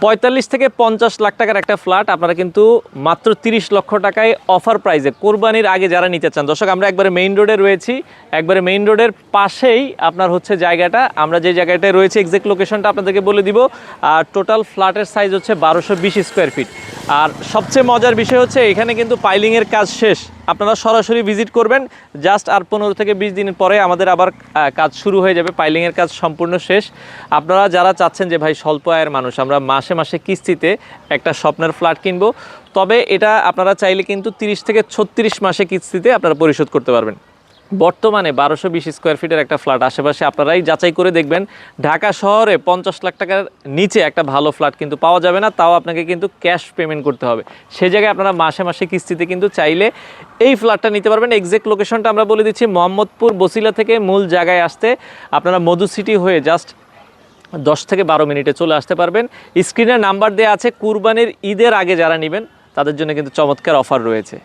45 থেকে 50 লাখ টাকার একটা ফ্ল্যাট আপনারা কিন্তু মাত্র 30 লক্ষ টাকায় অফার প্রাইসে কোরবানির আগে যারা নিতে চান। দর্শক, আমরা একবারে মেইন রোডে রয়েছি, একবারে মেইন রোডের পাশেই আপনার হচ্ছে জায়গাটা। আমরা যে জায়গাটায় রয়েছে এক্সাক্ট লোকেশনটা আপনাদেরকে বলে দিব। আর টোটাল ফ্ল্যাটের সাইজ হচ্ছে 1220 স্কোয়ার ফিট। আর সবচেয়ে মজার বিষয় হচ্ছে এখানে কিন্তু পাইলিংয়ের কাজ শেষ, আপনারা সরাসরি ভিজিট করবেন। জাস্ট আর 15 থেকে 20 দিন পরে আমাদের আবার কাজ শুরু হয়ে যাবে, পাইলিংয়ের কাজ সম্পূর্ণ শেষ। আপনারা যারা চাচ্ছেন যে ভাই স্বল্প আয়ের মানুষ, আমরা মাসে মাসে কিস্তিতে একটা স্বপ্নের ফ্ল্যাট কিনবো, তবে এটা আপনারা চাইলে কিন্তু 30 থেকে 36 মাসে কিস্তিতে আপনারা পরিশোধ করতে পারবেন। বর্তমানে 1220 স্কোয়ার ফিটের একটা ফ্ল্যাট আশেপাশে আপনারাই যাচাই করে দেখবেন, ঢাকা শহরে 50 লাখ টাকার নিচে একটা ভালো ফ্ল্যাট কিন্তু পাওয়া যাবে না, তাও আপনাকে কিন্তু ক্যাশ পেমেন্ট করতে হবে। সেই জায়গায় আপনারা মাসে মাসে কিস্তিতে কিন্তু চাইলে এই ফ্ল্যাটটা নিতে পারবেন। এক্সাক্ট লোকেশনটা আমরা বলে দিচ্ছি, মোহাম্মদপুর বসিলা থেকে মূল জায়গায় আসতে আপনারা মধু সিটি হয়ে জাস্ট 10 থেকে 12 মিনিটে চলে আসতে পারবেন। স্ক্রিনে নাম্বার দেওয়া আছে, কুরবানির ঈদের আগে যারা নেবেন তাদের জন্য কিন্তু চমৎকার অফার রয়েছে।